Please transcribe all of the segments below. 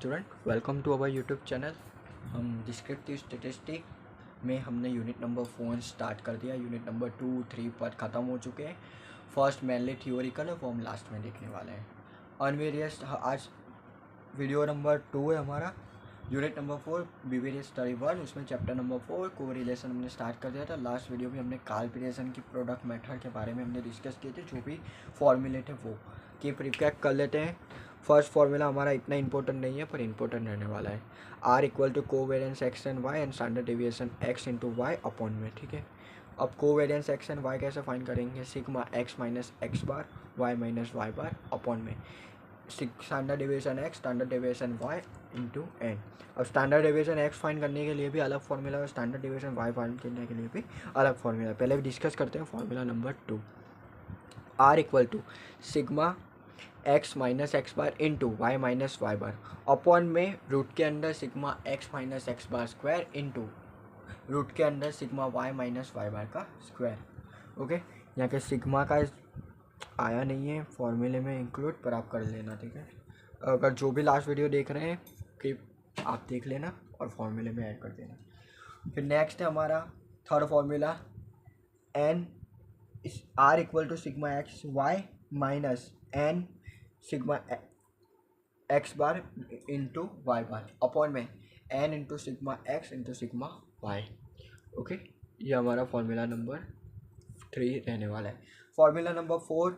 Student, welcome to our YouTube channel. हम descriptive statistic में हमने यूनिट नंबर 4 स्टार्ट कर दिया। यूनिट नंबर 2, 3 पर ख़त्म हो चुके हैं। फर्स्ट मेनली थियोरिकल है, वो हम लास्ट में देखने वाले हैं। अनवेरियस आज वीडियो नंबर 2 है हमारा। यूनिट नंबर 4 बिवेरियस स्टडी 1, उसमें चैप्टर नंबर 4 को रिलेशन हमने स्टार्ट कर दिया था। लास्ट वीडियो में हमने काल्पिरेशन की प्रोडक्ट मेथड के बारे में हमने डिस्कस किए थे, जो भी फॉर्मूले थे वो की प्रिकैप कर लेते हैं। फर्स्ट फार्मूला हमारा इतना इंपॉर्टेंट नहीं है पर इंपॉर्टेंट रहने वाला है। R equal to covariance x and y and standard deviation x into y upon में, ठीक है। अब कोवेरियंस एक्स एंड वाई कैसे फाइंड करेंगे? Sigma x minus x bar y minus y bar upon में standard deviation x standard deviation y into n. अब standard deviation x find करने के लिए भी अलग फॉर्मूला और स्टैंडर्ड डेविएशन वाई फाइंड करने के लिए भी अलग फॉर्मूला। पहले डिस्कस करते हैं formula number 2। R equal to sigma x minus x bar into y minus y bar upon में रूट के अंदर sigma x minus x bar square into root के अंदर sigma y minus y bar का square. Okay, यहाँ के sigma का आया नहीं है फॉर्मूले में इंक्लूड, पर आप कर लेना, ठीक है। अगर जो भी लास्ट वीडियो देख रहे हैं कि आप देख लेना और फॉर्मूले में ऐड कर देना। फिर नेक्स्ट है हमारा third formula n r equal to sigma x y minus n sigma x bar into y bar upon में n into sigma x into sigma y. Okay, ये हमारा फॉर्मूला नंबर 3 रहने वाला है। Formula number 4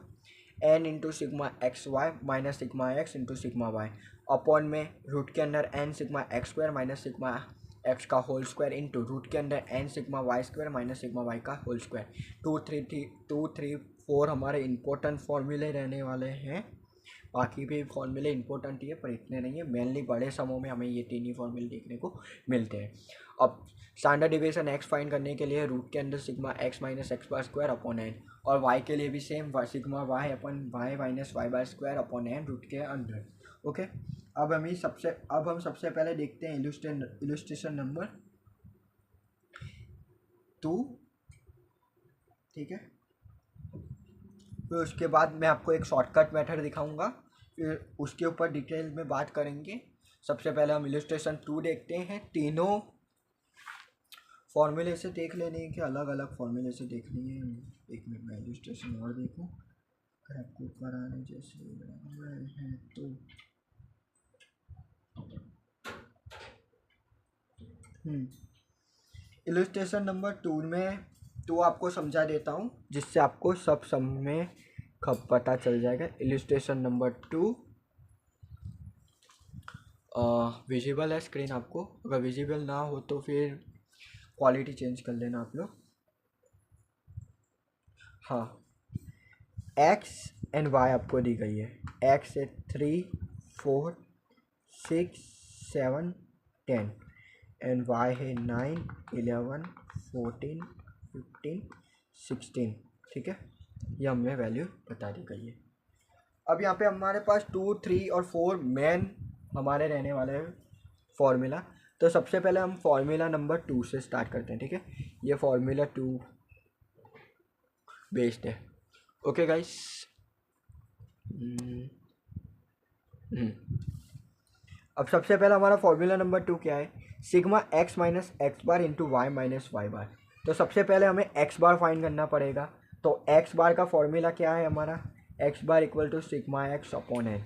n into sigma x y minus sigma x into sigma y upon में root के अंदर n sigma x square minus sigma x का whole square into root के अंदर n sigma y square minus sigma y का whole square. 2, 3, 4 हमारे important फॉर्मूले रहने वाले हैं। बाकी भी फॉर्मूले इंपॉर्टेंट ही है पर इतने नहीं है। मेनली बड़े समूह में हमें ये तीन ही फॉर्मूले देखने को मिलते हैं। अब स्टैंडर्ड डेविएशन एक्स फाइंड करने के लिए रूट के अंदर sigma x minus x bar square upon N, और वाई के लिए भी सेम सिग्मा वाई अपन Y minus y bar square upon N root के अंदर। ओके, अब हम सबसे पहले देखते हैं इलुस्ट्रेशन नंबर 2, ठीक है। फिर उसके बाद मैं आपको एक शॉर्टकट मेथड दिखाऊंगा, फिर उसके ऊपर डिटेल में बात करेंगे। सबसे पहले हम इलस्ट्रेशन 2 देखते हैं। तीनों फॉर्मूले से देख लेने हैं कि अलग अलग फॉर्मूले से देखनी है। एक मिनट में इलस्ट्रेशन और देखूं, अगर आपको कराने जैसे है तो इलस्ट्रेशन नंबर 2 में तो आपको समझा देता हूँ, जिससे आपको सब में पता चल जाएगा। इलस्ट्रेशन नंबर 2 विजिबल है स्क्रीन आपको? अगर विजिबल ना हो तो फिर क्वालिटी चेंज कर लेना आप लोग। हाँ, एक्स एंड वाई आपको दी गई है। एक्स है 3, 4, 6, 7, 10 एंड वाई है 9, 11, 14, 15, 16, ठीक है। ये हमें वैल्यू बता दी गई है। अब यहाँ पे हमारे पास 2, 3 और 4 मेन हमारे रहने वाले हैं फॉर्मूला। तो सबसे पहले हम फॉर्मूला नंबर 2 से स्टार्ट करते हैं, ठीक है। ये फॉर्मूला 2 बेस्ड है। ओके गाइस, अब सबसे पहला हमारा फॉर्मूला नंबर 2 क्या है? Sigma x minus x bar into y minus y बार। तो सबसे पहले हमें एक्स बार फाइंड करना पड़ेगा। तो एक्स बार का फॉर्मूला क्या है हमारा? X bar equal to sigma x upon n.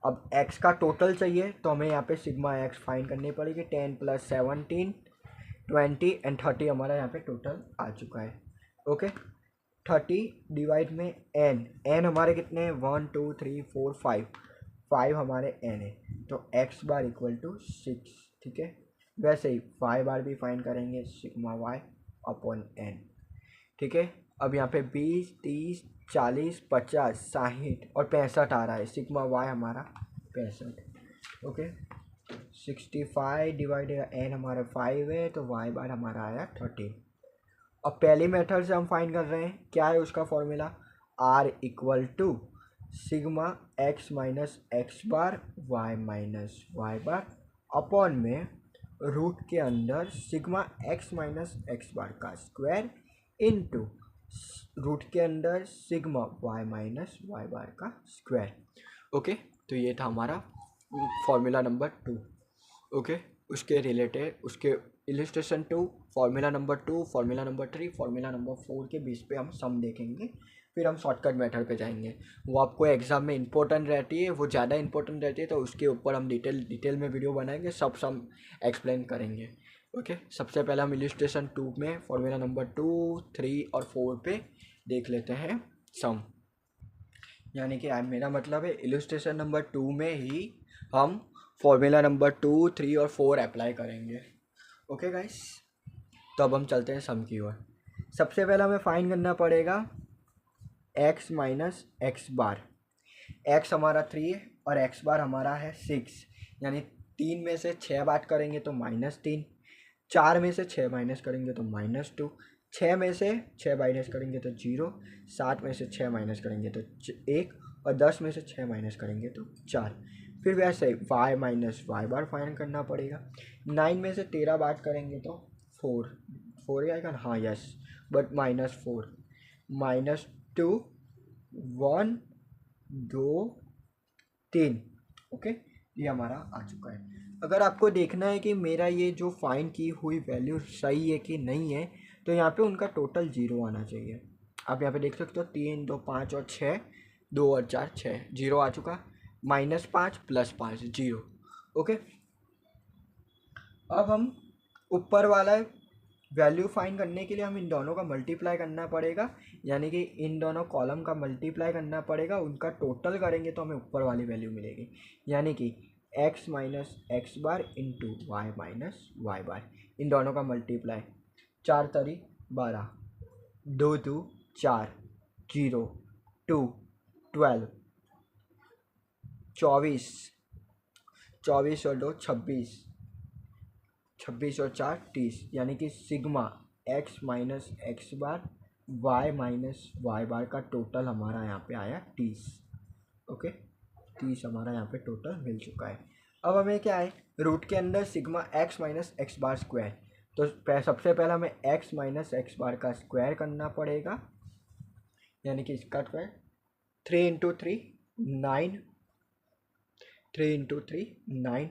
अब एक्स का टोटल चाहिए तो हमें यहाँ पे सिग्मा एक्स फाइंड करनी पड़ेगी। 10 + 17, 20 एंड 30 हमारा यहाँ पे टोटल आ चुका है। ओके, 30 डिवाइड में एन हमारे कितने हैं? 1, 2, 3, 4, 5 हमारे एन है। तो एक्स बार इक्वल टू 6, ठीक है। वैसे ही वाई बार भी फाइंड करेंगे, सिग्मा वाई अपॉन एन, ठीक है। अब यहाँ पे 20, 30, 40, 50, 60 और 65 आ रहा है। सिग्मा वाई हमारा 65। ओके, 65 डिवाइड एन हमारा 5 है, तो वाई बार हमारा आया 13। अब पहली मेथड से हम फाइंड कर रहे हैं, क्या है उसका formula? R equal to sigma x minus x bar y minus y bar upon में रूट के अंदर sigma x minus x bar का स्क्वायर इंटू रूट के अंदर sigma y minus y bar का स्क्वायर। ओके, तो ये था हमारा फॉर्मूला नंबर 2। ओके, उसके रिलेटेड उसके illustration 2, formula number 2, formula number 3, formula number 4 के बेस पे हम सम देखेंगे। फिर हम शॉर्टकट मेथड पे जाएंगे। वो आपको एग्जाम में इंपॉर्टेंट रहती है, वो ज़्यादा इंपॉर्टेंट रहती है, तो उसके ऊपर हम डिटेल में वीडियो बनाएंगे, सब सम एक्सप्लेन करेंगे। ओके, सबसे पहले हम इलिस्ट्रेशन 2 में फॉर्मूला नंबर 2, 3 और 4 पे देख लेते हैं सम। यानी कि मेरा मतलब है इलिस्ट्रेशन नंबर 2 में ही हम फॉर्मूला नंबर 2, 3 और 4 अप्लाई करेंगे। ओके गाइस, तो अब हम चलते हैं सम की ओर। सबसे पहले हमें फाइंड करना पड़ेगा x माइनस एक्स बार। x हमारा 3 है और x बार हमारा है 6, यानी 3 में से 6 बात करेंगे तो -3, 4 में से 6 माइनस करेंगे तो -2, 6 में से 6 माइनस करेंगे तो 0, 7 में से 6 माइनस करेंगे तो 1 और 10 में से 6 माइनस करेंगे तो 4। फिर वैसे y माइनस वाई बार फाइंड करना पड़ेगा। 9 में से 13 बात करेंगे तो 4 आएगा, हाँ यस, बट -4, -2, 1, 2, 3। ओके, ये हमारा आ चुका है। अगर आपको देखना है कि मेरा ये जो फाइंड की हुई वैल्यू सही है कि नहीं है, तो यहाँ पे उनका टोटल 0 आना चाहिए। आप यहाँ पे देख सकते हो 3, 2, 5 और 6, 2 और 4, 6, 0 आ चुका। -5 + 5 0। ओके, अब हम ऊपर वाला वैल्यू फाइंड करने के लिए हम इन दोनों का मल्टीप्लाई करना पड़ेगा, यानी कि इन दोनों कॉलम का मल्टीप्लाई करना पड़ेगा, उनका टोटल करेंगे तो हमें ऊपर वाली वैल्यू मिलेगी, यानी कि x minus x bar into y minus y बार। इन दोनों का मल्टीप्लाई, 4 तरी 12, 2 2 4, 0 2 12, 24, 24 और 2 26, 26 और 4 30, यानी कि सिग्मा x माइनस एक्स बार y माइनस वाई बार का टोटल हमारा यहाँ पे आया 30। ओके, 30 हमारा यहाँ पे टोटल मिल चुका है। अब हमें क्या है, रूट के अंदर sigma x minus x bar square, तो सबसे पहले हमें x माइनस एक्स बार का स्क्वायर करना पड़ेगा, यानी कि इसका square 3 into 3 9, 3 into 3 9,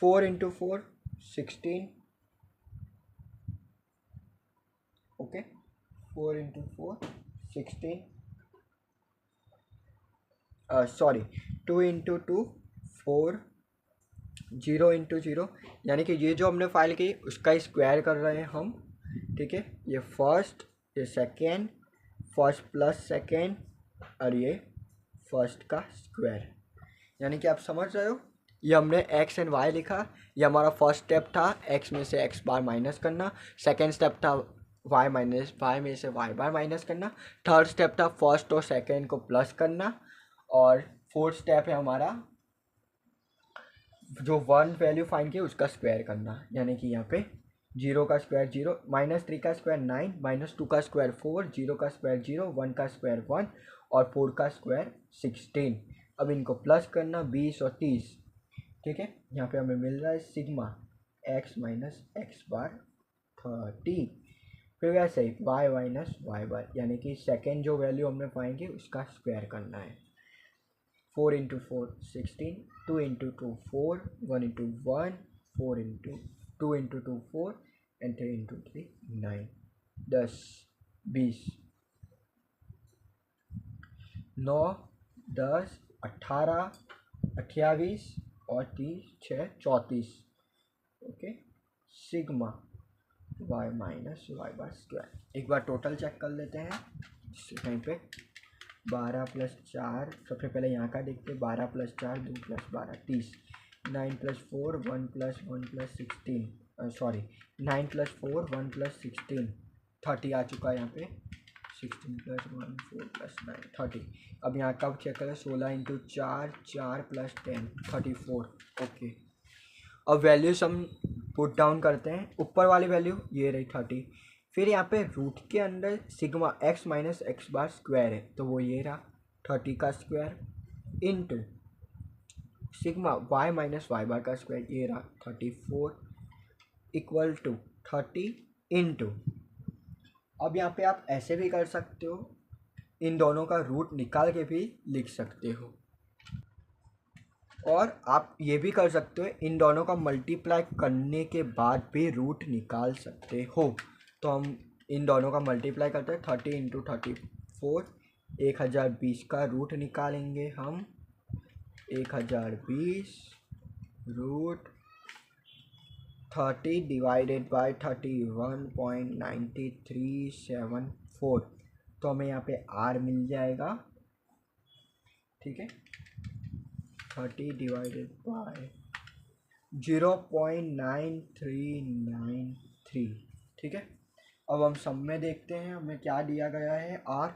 4 into 4 16। Okay, 4 into 4 16, sorry 2 into 2 4, 0 into 0, यानी कि ये जो हमने फाइल की उसका स्क्वायर कर रहे हैं हम। ठीक है, ये फर्स्ट, ये सेकेंड, फर्स्ट प्लस सेकेंड और ये फर्स्ट का स्क्वायर, यानी कि आप समझ रहे हो। ये हमने x एंड y लिखा, ये हमारा फर्स्ट स्टेप था x में से x बार माइनस करना, सेकेंड स्टेप था y माइनस y में से y बार माइनस करना, थर्ड स्टेप था फर्स्ट और सेकेंड को प्लस करना, और फोर्थ स्टेप है हमारा जो 1 वैल्यू फाइंड की उसका स्क्वायर करना, यानी कि यहाँ पे 0 का स्क्वायर 0, -3 का स्क्वायर 9, -2 का स्क्वायर 4, 0 का स्क्वायर 0, 1 का स्क्वायर 1 और 4 का स्क्वायर 16। अब इनको प्लस करना 20 और 30। ठीक है, यहाँ पे हमें मिल रहा है सिग्मा x माइनस एक्स बार 30। फिर वैसे ही y माइनस वाई बार, यानी कि सेकेंड जो वैल्यू हमने फाइंड की उसका स्क्वायर करना है। 4 into 4 16, 2 into 2 4, 1 into 1 4 into 2 into 2 4 and 3 into 3 9, 10 20, 9 10 18 28 और 30 6 34। Okay, sigma y minus y bar square. एक बार टोटल चेक कर लेते हैं कहीं पे। 12 + 4, सबसे पहले यहाँ का देखते हैं, 12 + 4 2 + 12 30, 9 + 4 1 + 1 + 16, सॉरी 9 + 4 1 + 16 30 आ चुका है यहाँ पे। 16 + 1 4 + 9 30। अब यहाँ का चेक करें, 16 इंटू 4 4 + 10 34। ओके, अब वैल्यूज हम पुट डाउन करते हैं। ऊपर वाली वैल्यू ये रही 30, फिर यहाँ पे रूट के अंदर sigma x minus x bar square है, तो वो ये रहा 30 का square into sigma y minus y bar का स्क्वायर, ये रहा 34 इक्वल टू 30 इंटू, अब यहाँ पे आप ऐसे भी कर सकते हो, इन दोनों का रूट निकाल के भी लिख सकते हो। और आप ये भी कर सकते हो, इन दोनों का मल्टीप्लाई करने के बाद भी रूट निकाल सकते हो। तो हम इन दोनों का मल्टीप्लाई करते हैं, 30 × 34, 1020 का रूट निकालेंगे हम। 1020 रूट 30 डिवाइडेड बाय 31.9374, तो हमें यहाँ पे r मिल जाएगा। ठीक है, 30 डिवाइडेड बाय 0.9393। ठीक है, अब हम सम में देखते हैं हमें क्या दिया गया है, r।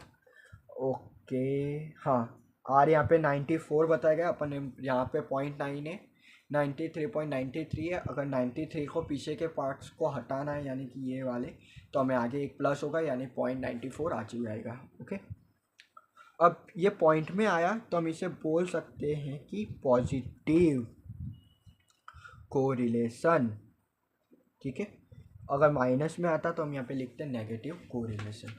ओके, हाँ, r यहाँ पे 94 बताया गया, अपन यहाँ पे 0.9 है, 93.93 है। अगर 93 को पीछे के पार्ट्स को हटाना है, यानी कि ये वाले, तो हमें आगे एक प्लस होगा, यानी 0.94 आ जाएगा। ओके, अब ये पॉइंट में आया तो हम इसे बोल सकते हैं कि पॉजिटिव कोरिलेशन। ठीक है, अगर माइनस में आता तो हम यहाँ पे लिखते हैं नेगेटिव कोरिलेशन।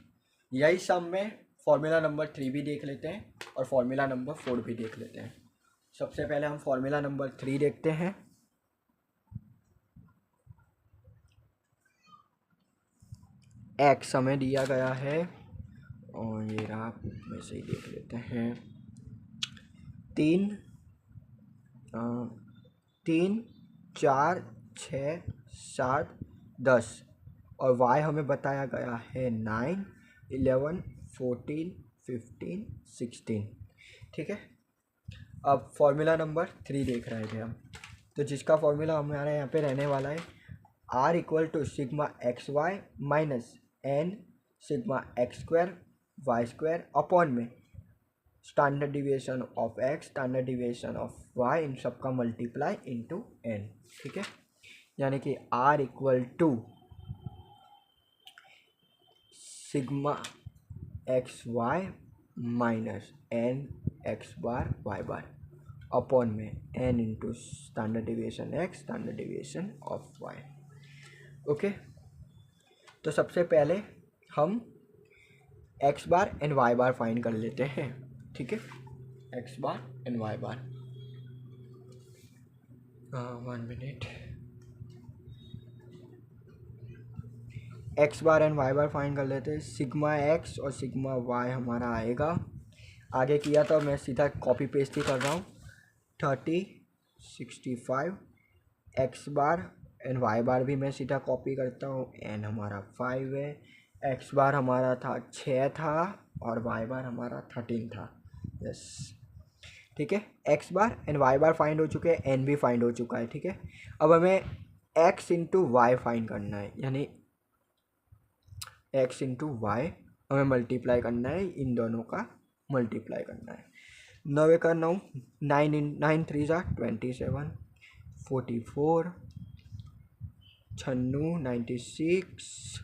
यही सम में फॉर्मूला नंबर 3 भी देख लेते हैं और फॉर्मूला नंबर 4 भी देख लेते हैं। सबसे पहले हम फॉर्मूला नंबर 3 देखते हैं। एक्स हमें दिया गया है, और ये रहा, वैसे ही देख लेते हैं। 3 4 6 7 10, और y हमें बताया गया है 9 11 14 15 16। ठीक है, अब फॉर्मूला नंबर 3 देख रहे थे हम, तो जिसका फॉर्मूला हमारा यहाँ पे रहने वाला है r = sigma x y minus n sigma x square y square upon में standard deviation of x, standard deviation of y, इन सब का मल्टीप्लाई इनटू n। ठीक है, यानी कि r = sigma x y minus n x bar y bar upon में n into standard deviation x, standard deviation of y। Okay, तो सबसे पहले हम x bar and y bar find कर लेते हैं। ठीक है, x bar and y bar, 1 minute, x bar and y bar find कर लेते हैं। सिग्मा x और सिग्मा y हमारा आएगा, आगे किया तो मैं सीधा कॉपी पेस्ट ही कर रहा हूँ। 30 65 x बार एंड y बार भी मैं सीधा कॉपी करता हूँ, n हमारा 5 है, x बार हमारा था 6 था और y बार हमारा 13 था। यस, ठीक है, x bar and y bar find हो चुके हैं, n भी फाइंड हो चुका है। ठीक है, अब हमें x इंटू वाई फाइंड करना है, यानी x इंटू वाई हमें मल्टीप्लाई करना है, इन दोनों का मल्टीप्लाई करना है। 9 का 9, 9 3 27, 44, 96,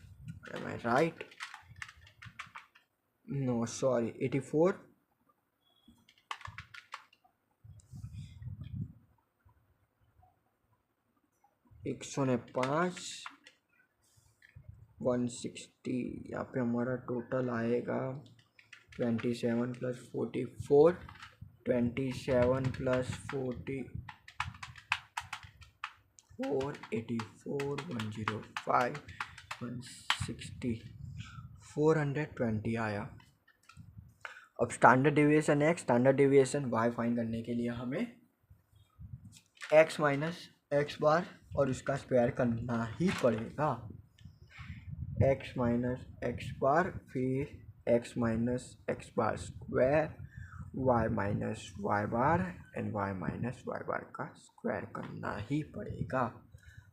am I right? No, sorry, 84, 105, 160। यहाँ पे हमारा टोटल आएगा 27 + 44, 27 + 44, 84, 105, 160, 420 आया। अब standard deviation x, standard deviation y find करने के लिए हमें x माइनस एक्स बार और उसका स्क्वायर करना ही पड़ेगा। x माइनस एक्स बार, फिर x minus x bar square, y minus y bar and y minus y bar का स्क्वायर करना ही पड़ेगा।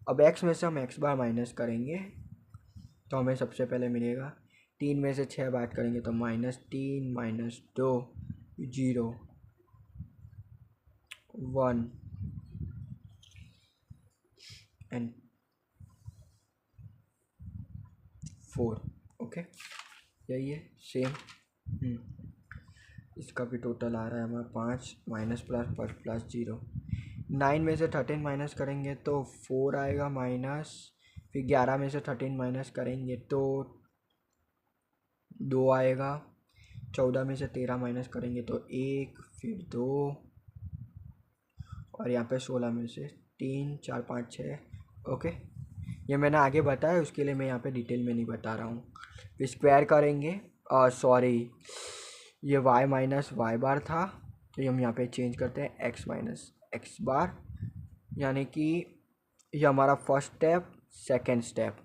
अब x में से हम x बार माइनस करेंगे तो हमें सबसे पहले मिलेगा 3 में से 6 बात करेंगे तो -3 -2 0 1 एंड 4। ओके, यही है सेम। इसका भी टोटल आ रहा है हमारा 5 माइनस प्लस प्लस प्लस 0। 9 में से 13 माइनस करेंगे तो 4 आएगा माइनस, फिर 11 में से 13 माइनस करेंगे तो 2 आएगा, 14 में से 13 माइनस करेंगे तो 1, फिर 2 और यहाँ पे 16 में से 3 4 5 6। ओके, ये मैंने आगे बताया, उसके लिए मैं यहाँ पे डिटेल में नहीं बता रहा हूँ। फिर स्क्वायर करेंगे, सॉरी ये y माइनस वाई बार था, तो हम यहाँ पे चेंज करते हैं x माइनस एक्स बार, यानी कि ये हमारा फर्स्ट स्टेप, सेकेंड स्टेप,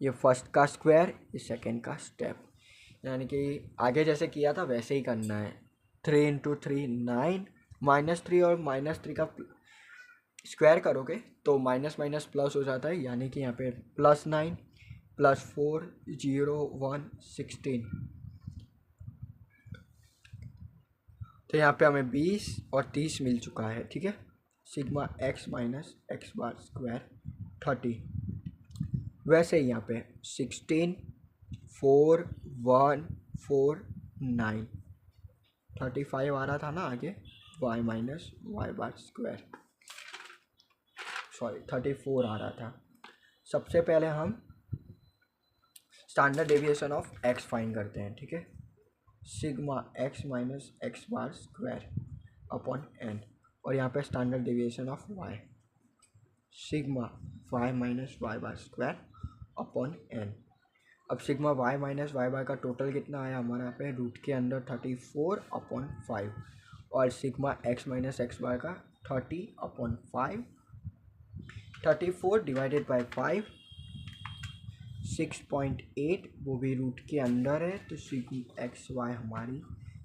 ये फर्स्ट का स्क्वायर, ये सेकेंड का स्टेप, यानी कि आगे जैसे किया था वैसे ही करना है। 3 इंटू 3 9, -3 और -3 का स्क्वायर करोगे तो माइनस माइनस प्लस हो जाता है, यानी कि यहाँ पे +9 +4 0 1 16। तो यहाँ पे हमें 20 और 30 मिल चुका है। ठीक है, sigma x minus x bar square 30। वैसे ही यहाँ पे 16 4 1 4 9 35 आ रहा था ना आगे, y minus y bar square, sorry 34 आ रहा था। सबसे पहले हम standard deviation of x find करते हैं। ठीक है, sigma x minus x bar square upon n, और यहाँ पे standard deviation of y, sigma y minus y bar square upon n। अब sigma y minus y bar का टोटल कितना आया हमारे यहाँ पे, रूट के अंदर 34 अपॉन 5, और sigma x minus x bar का 30 अपॉन 5, 34 डिवाइडेड बाई 5 6.8, वो भी रूट के अंदर है, तो सिग्मा एक्स वाई हमारी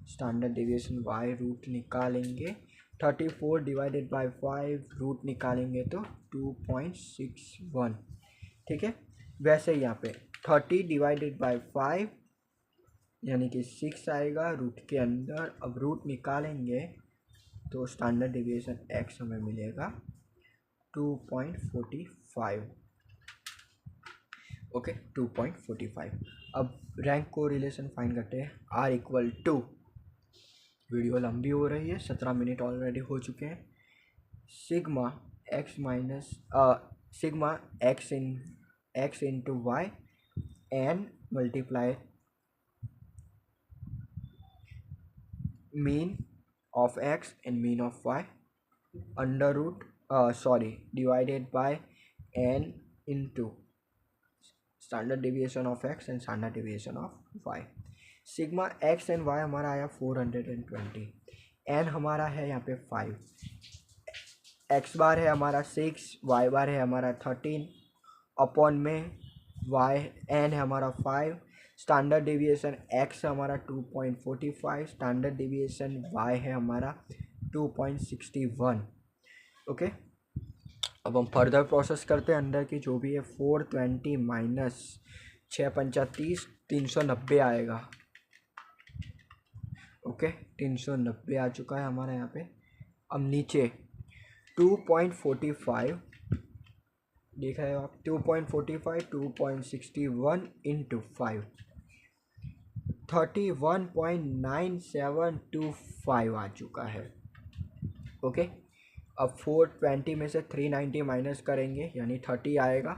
स्टैंडर्ड डेविएशन y रूट निकालेंगे, 34 डिवाइडेड बाई 5 रूट निकालेंगे तो 2.61। ठीक है, वैसे यहाँ पे 30 डिवाइडेड बाई 5 यानी कि 6 आएगा रूट के अंदर। अब रूट निकालेंगे तो स्टैंडर्ड डेविएशन x हमें मिलेगा 2.45। ओके, 2.45। अब रैंक को रिलेशन फाइंड करते हैं, r इक्वल टू, वीडियो लंबी हो रही है, 17 मिनट ऑलरेडी हो चुके हैं, sigma x minus sigma x into y n multiply mean of x and mean of y under root divided by n into standard deviation of x and standard deviation of y। Sigma x and y हमारा आया 420, n हमारा है यहाँ पे 5, x बार है हमारा 6, y बार है हमारा 13, अपॉन में y n है हमारा 5, स्टैंडर्ड डेविएशन x हमारा 2.45, स्टैंडर्ड डेविएशन y है हमारा 2.61। ओके, अब हम फर्दर प्रोसेस करते हैं, अंदर की जो भी है 420 माइनस 6 पंचा 30, 390 आएगा। ओके, 390 आ चुका है हमारा यहाँ पे। अब नीचे 2.45 देख रहे हो आप, 2.45 2.61 इंटू 5 31.9725 आ चुका है। ओके, अब 420 में से 390 माइनस करेंगे यानी 30 आएगा,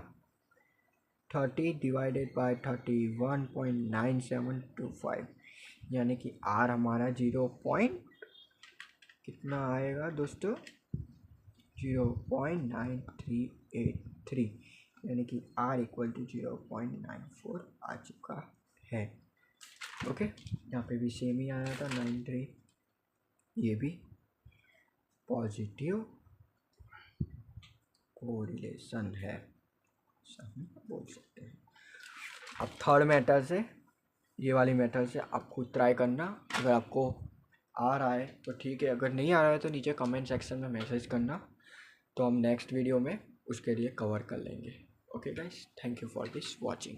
30 डिवाइडेड बाय 31.9725, यानी कि आर हमारा 0 पॉइंट कितना आएगा दोस्तों, 0.9383, यानी कि आर इक्वल टू 0.94 आ चुका है। ओके, यहाँ पे भी सेम ही आया था 93, ये भी पॉजिटिव कोरिलेशन है, हम बोल सकते हैं। अब थर्ड मेथड से, ये वाली मेथड से आप खुद ट्राई करना, अगर आपको आ रहा है तो ठीक है, अगर नहीं आ रहा है तो नीचे कमेंट सेक्शन में मैसेज करना, तो हम नेक्स्ट वीडियो में उसके लिए कवर कर लेंगे। Okay guys, thank you for this watching.